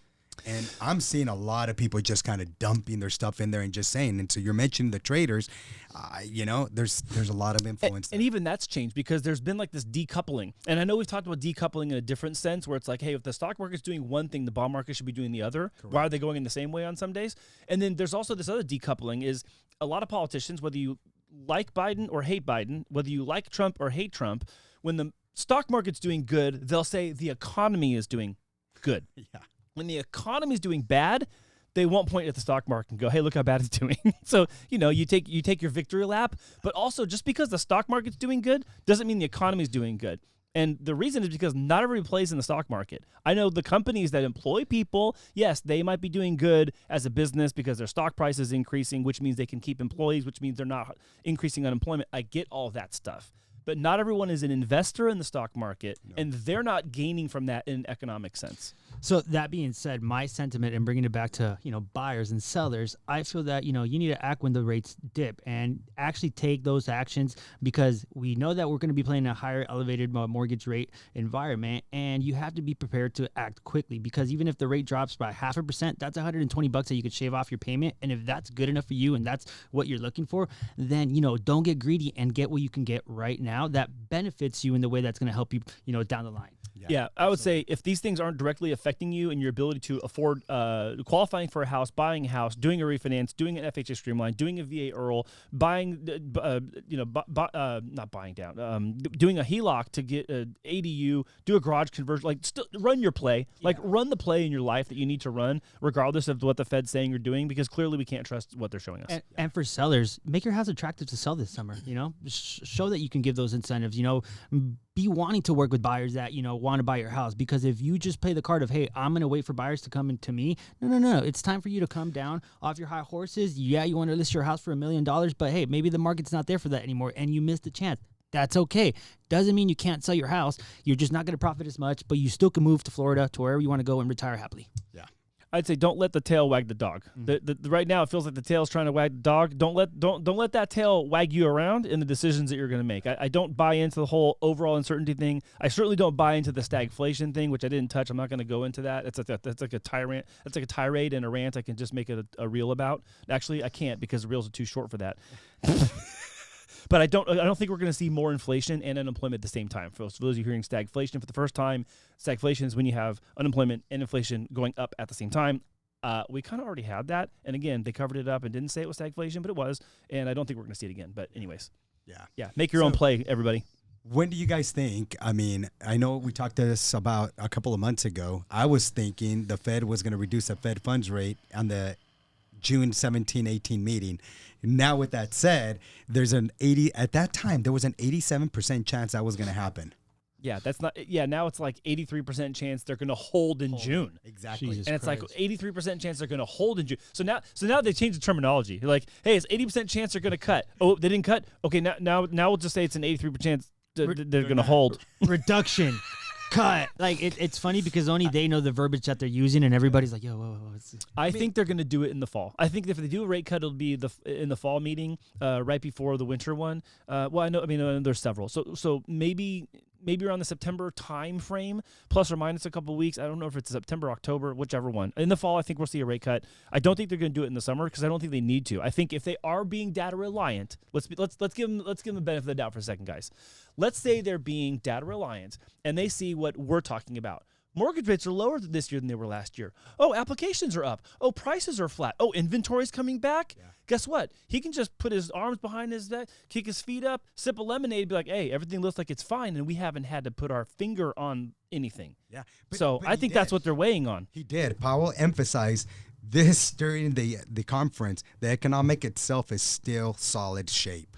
And I'm seeing a lot of people just kind of dumping their stuff in there and just saying. And so you're mentioning the traders, there's a lot of influence. And even that's changed because there's been like this decoupling. And I know we've talked about decoupling in a different sense where it's like, hey, if the stock market's doing one thing, the bond market should be doing the other. Correct. Why are they going in the same way on some days? And then there's also this other decoupling is a lot of politicians, whether you like Biden or hate Biden, whether you like Trump or hate Trump, when the stock market's doing good, they'll say the economy is doing good. Yeah. When the economy is doing bad, they won't point at the stock market and go, hey, look how bad it's doing. So, you take your victory lap, but also just because the stock market's doing good doesn't mean the economy is doing good. And the reason is because not everybody plays in the stock market. I know the companies that employ people, yes, they might be doing good as a business because their stock price is increasing, which means they can keep employees, which means they're not increasing unemployment. I get all that stuff. But not everyone is an investor in the stock market, and they're not gaining from that in an economic sense. So that being said, my sentiment and bringing it back to, buyers and sellers, I feel that, you need to act when the rates dip and actually take those actions because we know that we're going to be playing a higher elevated mortgage rate environment, and you have to be prepared to act quickly because even if the rate drops by 0.5%, that's $120 that you could shave off your payment. And if that's good enough for you and that's what you're looking for, then, don't get greedy and get what you can get right now that benefits you in the way that's going to help you, down the line. Yeah, I would say if these things aren't directly affecting you and your ability to afford qualifying for a house, buying a house, doing a refinance, doing an FHA streamline, doing a VA IRRRL, buying, not buying down, doing a HELOC to get an ADU, do a garage conversion, like still run your play, like run the play in your life that you need to run, regardless of what the Fed's saying you're doing, because clearly we can't trust what they're showing us. And for sellers, make your house attractive to sell this summer. Show that you can give those incentives. Be wanting to work with buyers that, want to buy your house. Because if you just play the card of, hey, I'm going to wait for buyers to come into me. No. It's time for you to come down off your high horses. Yeah, you want to list your house for $1 million, but hey, maybe the market's not there for that anymore and you missed the chance. That's okay. Doesn't mean you can't sell your house. You're just not going to profit as much, but you still can move to Florida to wherever you want to go and retire happily. Yeah. I'd say don't let the tail wag the dog. Right now, it feels like the tail's trying to wag the dog. Don't let that tail wag you around in the decisions that you're going to make. I don't buy into the whole overall uncertainty thing. I certainly don't buy into the stagflation thing, which I didn't touch. I'm not going to go into that. That's like a tirade. That's like a tirade and a rant. I can just make it a reel about. Actually, I can't because the reels are too short for that. But I don't think we're going to see more inflation and unemployment at the same time. For those of you hearing stagflation for the first time, stagflation is when you have unemployment and inflation going up at the same time. We kind of already had that. And again, they covered it up and didn't say it was stagflation, but it was. And I don't think we're going to see it again. But anyways. Yeah. Make your own play, everybody. When do you guys think, I mean, I know we talked to this about a couple of months ago. I was thinking the Fed was going to reduce the Fed funds rate on the June 17-18 meeting. Now, with that said, there was an 87% chance that was going to happen. Yeah, that's not. Yeah, now it's like 83% chance they're going to hold in June. Exactly. Jesus and it's Christ. like 83% chance they're going to hold in June. So now they changed the terminology. They're like, hey, it's 80% chance they're going to cut. Oh, they didn't cut. Okay, now we'll just say it's an 83% chance they're going to hold. Reduction. Cut. Like it's funny because only they know the verbiage that they're using, and everybody's like, "Yo, whoa." I think they're going to do it in the fall. I think if they do a rate cut, it'll be in the fall meeting, right before the winter one. Well, I know there's several. So maybe around the September time frame, plus or minus a couple of weeks. I don't know if it's September, October, whichever one. In the fall, I think we'll see a rate cut. I don't think they're going to do it in the summer because I don't think they need to. I think if they are being data reliant, let's give them the benefit of the doubt for a second, guys. Let's say they're being data reliant and they see what we're talking about. Mortgage rates are lower this year than they were last year. Oh, applications are up. Oh, prices are flat. Oh, inventory's coming back. Yeah. Guess what? He can just put his arms behind his neck, kick his feet up, sip a lemonade, be like, hey, everything looks like it's fine, and we haven't had to put our finger on anything. Yeah. But I think that's what they're weighing on. He did. Powell emphasized this during the conference. The economic itself is still solid shape.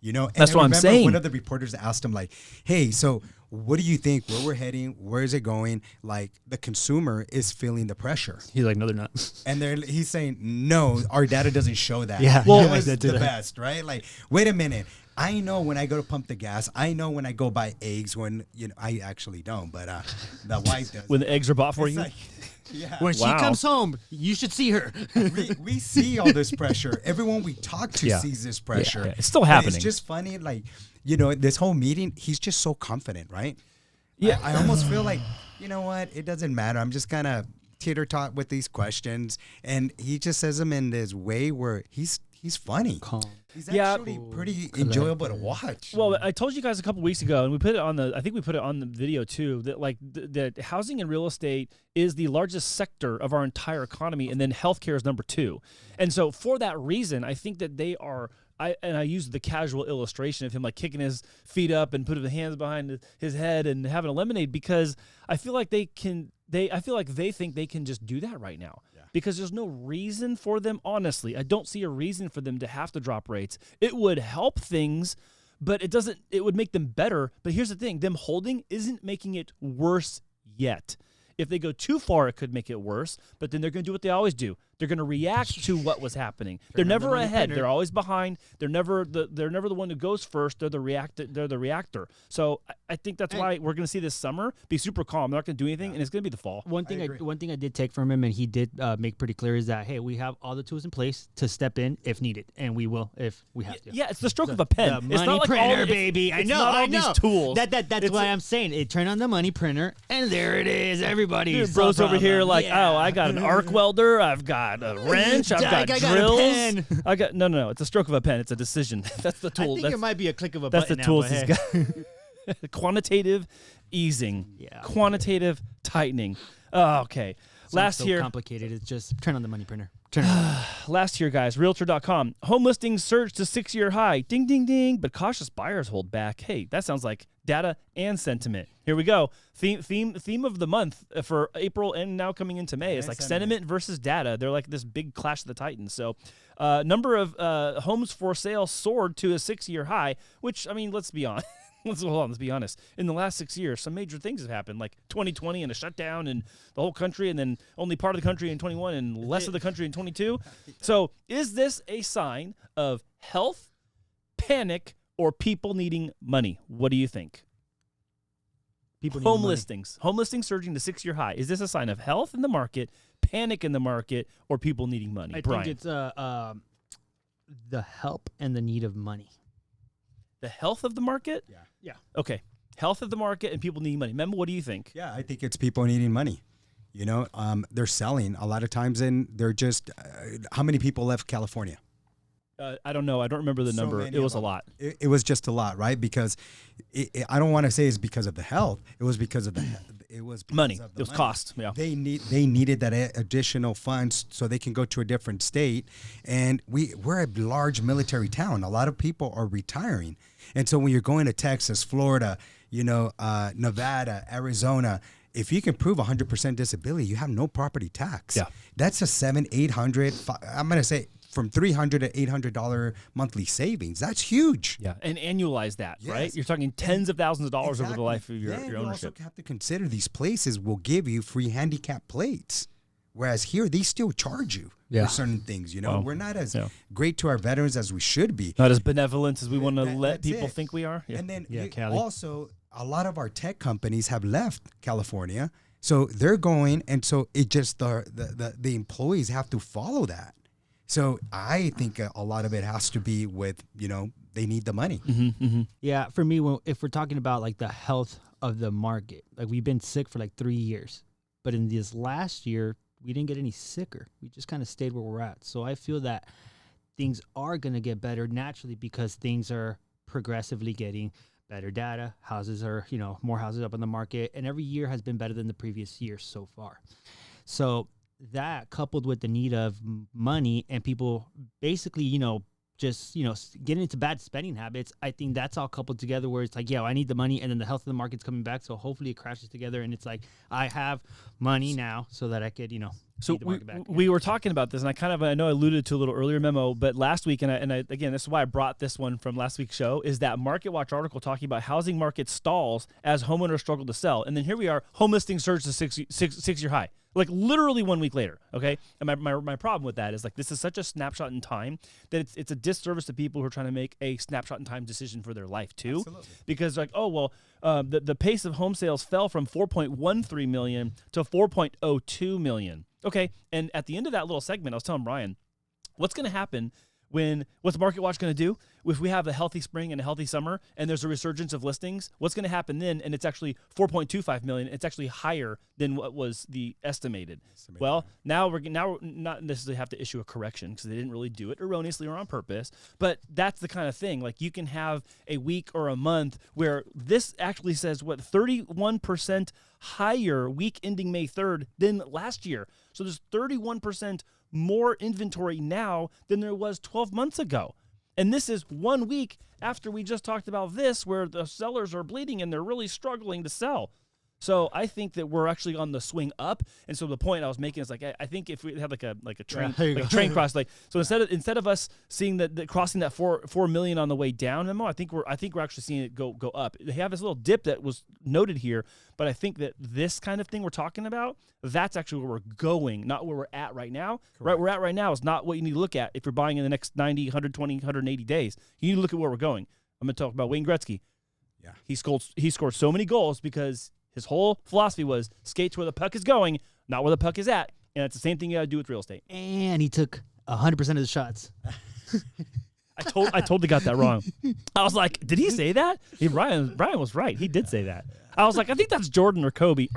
That's what I'm saying. One of the reporters asked him, like, hey, so what do you think? Where we're heading? Where is it going? Like, the consumer is feeling the pressure. He's like, no, they're not. And he's saying, no, our data doesn't show that. Yeah. Well, it's the best, right? Like, wait a minute. I know when I go to pump the gas. I know when I go buy eggs. When I actually don't, but the wife does. When the eggs are bought for you. Like, yeah. When she comes home, you should see her. we see all this pressure. Everyone we talk to sees this pressure. Yeah. It's still happening. It's just funny, like, this whole meeting, he's just so confident, right? Yeah. I almost feel like, you know what? It doesn't matter. I'm just gonna teeter-tot with these questions, and he just says them in this way where he's funny. Calm. He's Yeah. actually pretty enjoyable to watch. Well, I told you guys a couple weeks ago, and we put it on the. I think we put it on the video too. That like that housing and real estate is the largest sector of our entire economy, and then healthcare is number 2. And so for that reason, I think that they are. I used the casual illustration of him like kicking his feet up and putting his hands behind his head and having a lemonade, because I feel like they think they can just do that right now. Because there's no reason for them, honestly. I don't see a reason for them to have to drop rates. It would help things, but it would make them better. But here's the thing, them holding isn't making it worse yet. If they go too far, it could make it worse, but then they're going to do what they always do. They're going to react to what was happening. They're never ahead. They're always behind. They're never the one who goes first. They're the reactor. So I think that's why we're going to see this summer be super calm. They're not going to do anything, and it's going to be the fall. One thing I did take from him, and he did make pretty clear, is that, hey, we have all the tools in place to step in if needed, and we will if we have to. Yeah, it's the stroke of a pen. The It's money not like printer, all, baby. I know. These tools. That's why I'm saying it. Turn on the money printer, and there it is. Everybody. Dude, bro's over here like, oh, I got an arc welder. I've got a wrench. I've got I got a drills. pen. I got no. It's a stroke of a pen. It's a decision. That's the tool. I think it might be a click of a That's button. the tools now, he's got. Quantitative easing. Yeah. Quantitative tightening. Oh, okay. Last so year, complicated. It's just turn on the money printer. Turn it on. last year, guys, Realtor.com. Home listings surged to 6-year high. Ding, ding, ding. But cautious buyers hold back. Hey, that sounds like data and sentiment. Here we go. Theme of the month for April and now coming into May. It's like sentiment versus data. They're like this big clash of the titans. So number of homes for sale soared to a 6-year high, which, I mean, let's be honest. Let's be honest. In the last 6 years, some major things have happened, like 2020 and a shutdown in the whole country, and then only part of the country in 21 and less of the country in 22. So is this a sign of health, panic, or people needing money? What do you think? Home listings surging to 6-year high. Is this a sign of health in the market, panic in the market, or people needing money? I Brian. think it's the help and the need of money. The health of the market? Yeah. Okay. Health of the market and people needing money. Memo, what do you think? Yeah, I think it's people needing money. You know, they're selling a lot of times, and they're just. How many people left California? I don't know. I don't remember the number. It was a lot. It was just a lot, right? Because I don't want to say it's because of the health. It was because of the money. Of It was cost. Yeah. They needed that additional funds so they can go to a different state. And we're a large military town. A lot of people are retiring, and so when you're going to Texas, Florida, Nevada, Arizona. If you can prove 100% disability, you have no property tax. Yeah. That's a $700-800. I'm going to say from $300 to $800 monthly savings. That's huge. Yeah, and annualize that, Yes. right? You're talking tens of thousands of dollars over the life of your You ownership. also have to consider these places will give you free handicap plates, whereas here they still charge you for certain things. Wow. We're not as great to our veterans as we should be. Not as benevolent as we want to let That's people it. think we are. Yeah. And then Cali. also a lot of our tech companies have left California, so they're going, and so it just the employees have to follow that. So I think a lot of it has to be with they need the money. Mm-hmm, mm-hmm. Yeah, for me, if we're talking about like the health of the market, like we've been sick for like 3 years, but in this last year we didn't get any sicker. We just kind of stayed where we're at. So I feel that things are going to get better naturally because things are progressively getting better data. Houses are, more houses up on the market, and every year has been better than the previous year so far. So that coupled with the need of money and people basically, just, getting into bad spending habits, I think that's all coupled together where it's like, I need the money, and then the health of the market's coming back. So hopefully it crashes together and it's like, I have money now so that I could, So the market back. we were talking about this, and I know I alluded to a little earlier memo, but last week, and I again, this is why I brought this one from last week's show, is that Market Watch article talking about housing market stalls as homeowners struggle to sell. And then here we are, home listings surge to six-year high. Like literally 1 week later, okay? And my problem with that is like this is such a snapshot in time that it's a disservice to people who are trying to make a snapshot in time decision for their life too. Absolutely. Because like, the pace of home sales fell from 4.13 million to 4.02 million. Okay, and at the end of that little segment, I was telling Brian, what's going to happen what's Market Watch going to do if we have a healthy spring and a healthy summer and there's a resurgence of listings, what's going to happen then? And it's actually 4.25 million. It's actually higher than what was the estimated. Well, now we're not necessarily have to issue a correction because they didn't really do it erroneously or on purpose. But that's the kind of thing. Like you can have a week or a month where this actually says 31% higher week ending May 3rd than last year. So there's 31% more inventory now than there was 12 months ago. And this is 1 week after we just talked about this, where the sellers are bleeding and they're really struggling to sell. So I think that we're actually on the swing up. And so the point I was making is like, I think if we had like a train, like a train cross, like, so instead of us seeing that crossing that 4 million on the way down, Memo, I think we're actually seeing it go up. They have this little dip that was noted here, but I think that this kind of thing we're talking about, that's actually where we're going, not where we're at right now. Correct. Right, we're at right now is not what you need to look at if you're buying in the next 90, 120, 180 days. You need to look at where we're going. I'm going to talk about Wayne Gretzky. Yeah, he scored so many goals because his whole philosophy was skate to where the puck is going, not where the puck is at. And it's the same thing you got to do with real estate. And he took 100% of the shots. I totally got that wrong. I was like, did he say that? Brian was right. He did say that. I was like, I think that's Jordan or Kobe.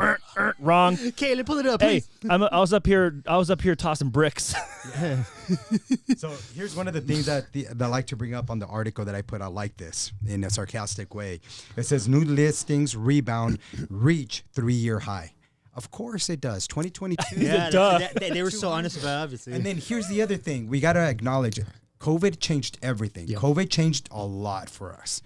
Wrong. Caleb, pull it up. Hey, Please. I was up here tossing bricks. So here's one of the things that I like to bring up on the article that I put out like this in a sarcastic way. It says new listings rebound reach 3-year high. Of course it does. 2022. Yeah, they were so honest about it, obviously. And then here's the other thing. We got to acknowledge it. COVID changed everything. Yep. COVID changed a lot for us.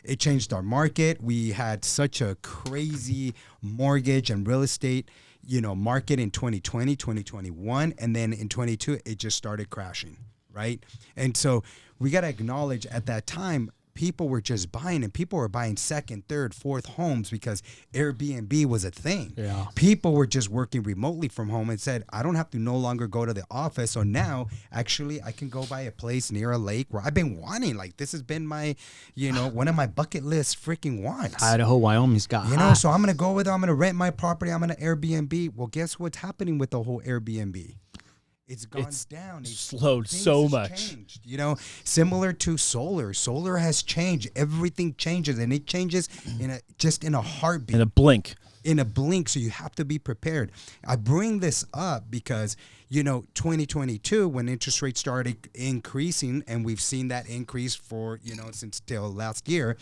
It changed our market. We had such a crazy mortgage and real estate, market in 2020, 2021. And then in 22, it just started crashing, right? And so we got to acknowledge at that time, people were just buying, and people were buying second, third, fourth homes because Airbnb was a thing. Yeah. People were just working remotely from home and said, I don't have to no longer go to the office. So now actually I can go buy a place near a lake where I've been wanting. Like this has been my, one of my bucket list freaking wants. Idaho, Wyoming, Scott. So I'm going to go with it. I'm going to rent my property. I'm going to Airbnb. Well, guess what's happening with the whole Airbnb? It's gone down. It's slowed so much. Changed, similar to solar. Solar has changed. Everything changes, and it changes in a heartbeat. In a blink. So you have to be prepared. I bring this up because 2022, when interest rates started increasing, and we've seen that increase for since till last year.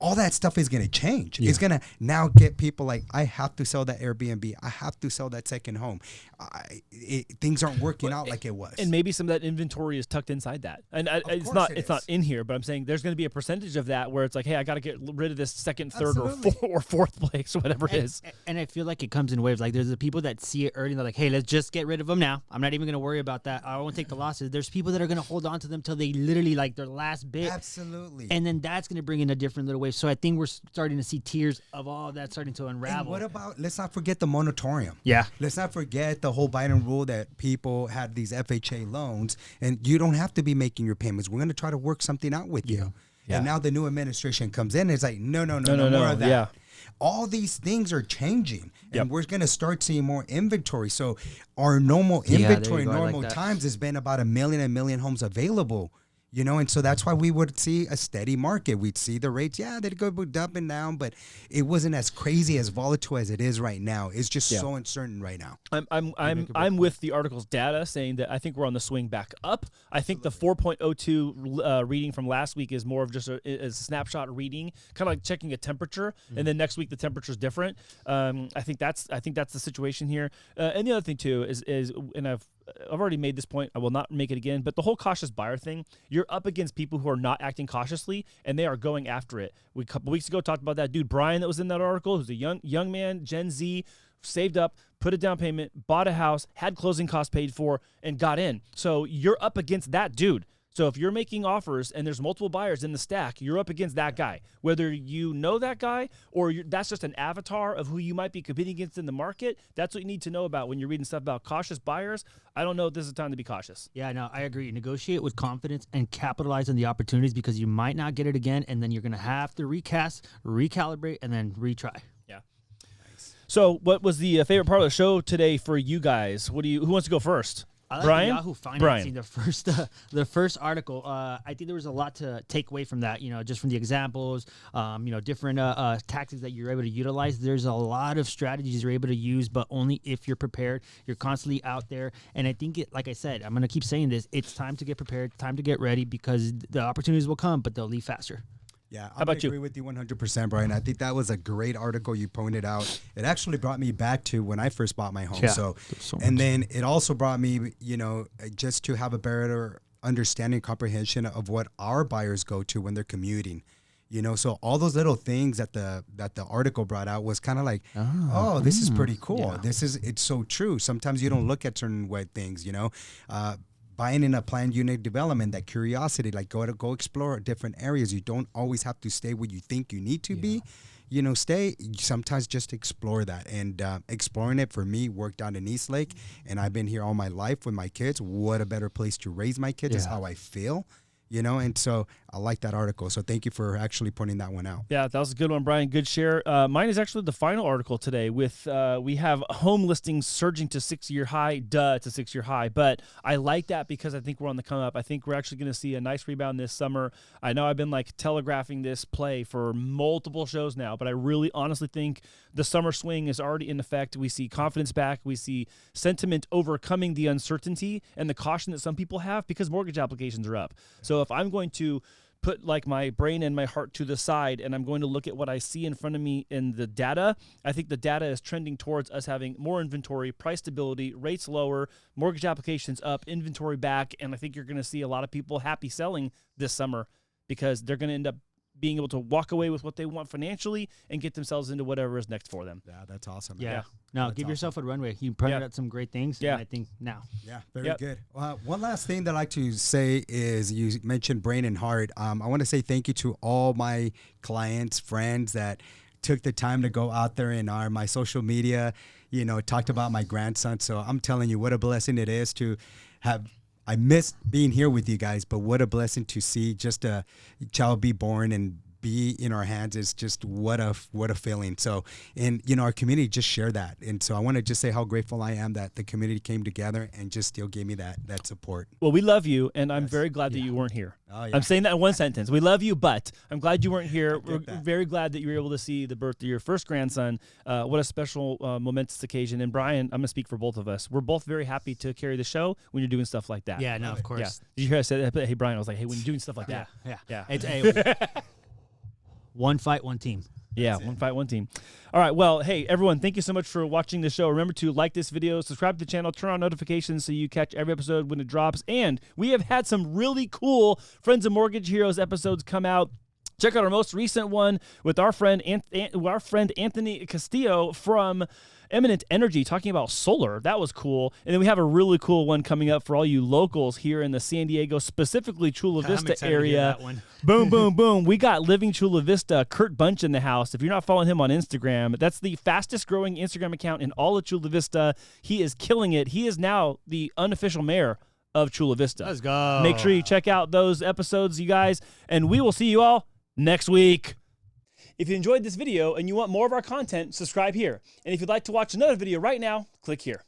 All that stuff is going to change. Yeah. It's going to now get people like, I have to sell that Airbnb. I have to sell that second home. Things aren't working out like it was. And maybe some of that inventory is tucked inside that. And it's not in here, but I'm saying there's going to be a percentage of that where it's like, hey, I got to get rid of this second, third, or fourth place, whatever it is. And I feel like it comes in waves. Like there's the people that see it early and they're like, hey, let's just get rid of them now. I'm not even going to worry about that. I won't take the losses. There's people that are going to hold on to them till they literally like their last bit. Absolutely. And then that's going to bring in a different little wave. So I think we're starting to see tiers of all that starting to unravel. And what about, let's not forget the moratorium. Yeah. Let's not forget the whole Biden rule that people had these FHA loans and you don't have to be making your payments. We're going to try to work something out with you. Yeah. And now the new administration comes in and it's like, no, more of that. Yeah. All these things are changing and we're going to start seeing more inventory. So our normal inventory, normal times has been about a million homes available. And so that's why we would see a steady market. We'd see the rates, they'd go up and down, but it wasn't as crazy, as volatile as it is right now. It's just so uncertain right now. I'm with the article's data saying that I think we're on the swing back up. I think the 4.02 reading from last week is more of just a snapshot reading, kind of like checking a temperature, and then next week the temperature's different. I think that's the situation here. And the other thing too is and I've already made this point. I will not make it again. But the whole cautious buyer thing, you're up against people who are not acting cautiously, and they are going after it. We a couple weeks ago talked about that dude Brian that was in that article, who's a young man, Gen Z, saved up, put a down payment, bought a house, had closing costs paid for, and got in. So you're up against that dude. So if you're making offers and there's multiple buyers in the stack, you're up against that guy. Whether you know that guy or that's just an avatar of who you might be competing against in the market, that's what you need to know about when you're reading stuff about cautious buyers. I don't know if this is the time to be cautious. Yeah, no, I agree. Negotiate with confidence and capitalize on the opportunities because you might not get it again, and then you're going to have to recast, recalibrate, and then retry. Yeah. Nice. So what was the favorite part of the show today for you guys? Who wants to go first? I like Brian? Yahoo Financing, the first article. I think there was a lot to take away from that. Just from the examples, different tactics that you're able to utilize. There's a lot of strategies you're able to use, but only if you're prepared. You're constantly out there, and I think like I said, I'm gonna keep saying this. It's time to get prepared, time to get ready, because the opportunities will come, but they'll leave faster. Yeah, How about you? I agree with you 100%, Brian. I think that was a great article you pointed out. It actually brought me back to when I first bought my home. Yeah, So much. and then it also brought me, just to have a better understanding, comprehension of what our buyers go to when they're commuting. So all those little things that the article brought out was kind of like, this is pretty cool. Yeah. It's so true. Sometimes you don't look at certain things, buying in a planned unit development, that curiosity, like go explore different areas. You don't always have to stay where you think you need to be. Sometimes just explore that. And exploring it for me worked out in Eastlake, and I've been here all my life with my kids. What a better place to raise my kids is how I feel. And so I like that article. So thank you for actually pointing that one out. Yeah, that was a good one, Brian. Good share. Mine is actually the final article today with we have home listings surging to 6-year high. It's a 6-year high. But I like that because I think we're on the come up. I think we're actually going to see a nice rebound this summer. I know I've been telegraphing this play for multiple shows now, but I really honestly think the summer swing is already in effect. We see confidence back. We see sentiment overcoming the uncertainty and the caution that some people have because mortgage applications are up. So if I'm going to put my brain and my heart to the side and I'm going to look at what I see in front of me in the data, I think the data is trending towards us having more inventory, price stability, rates lower, mortgage applications up, inventory back, and I think you're going to see a lot of people happy selling this summer because they're going to end up being able to walk away with what they want financially and get themselves into whatever is next for them. Yeah, that's awesome. Yeah. No, That's give yourself a runway. You pointed out some great things. Yeah. And I think now. Yeah, very good. One last thing that I'd like to say is you mentioned brain and heart. I want to say thank you to all my clients, friends that took the time to go out there in my social media, talked about my grandson. So I'm telling you what a blessing it is to have. I missed being here with you guys, but what a blessing to see just a child be born and be in our hands is just what a feeling. So, and our community just shared that. And so I want to just say how grateful I am that the community came together and just still gave me that support. Well, we love you, and I'm very glad that you weren't here. Oh, yeah. I'm saying that in one sentence. We love you, but I'm glad you weren't here. We're very glad that you were able to see the birth of your first grandson. What a special, momentous occasion. And Brian, I'm going to speak for both of us. We're both very happy to carry the show when you're doing stuff like that. Yeah, no, of course. Yeah. Did you hear I said, hey, Brian, I was like, hey, when you're doing stuff like that. Yeah. Yeah. One fight, one team. Yeah, one fight, one team. All right, well, hey, everyone, thank you so much for watching the show. Remember to like this video, subscribe to the channel, turn on notifications so you catch every episode when it drops. And we have had some really cool Friends of Mortgage Heroes episodes come out. Check out our most recent one with our friend Anthony Castillo from Eminent Energy talking about solar. That was cool. And then we have a really cool one coming up for all you locals here in the San Diego, specifically Chula Vista area. Boom, boom, boom. We got Living Chula Vista, Kurt Bunch in the house. If you're not following him on Instagram, that's the fastest growing Instagram account in all of Chula Vista. He is killing it. He is now the unofficial mayor of Chula Vista. Let's go. Make sure you check out those episodes, you guys, and we will see you all next week. If you enjoyed this video and you want more of our content, subscribe here. And if you'd like to watch another video right now, click here.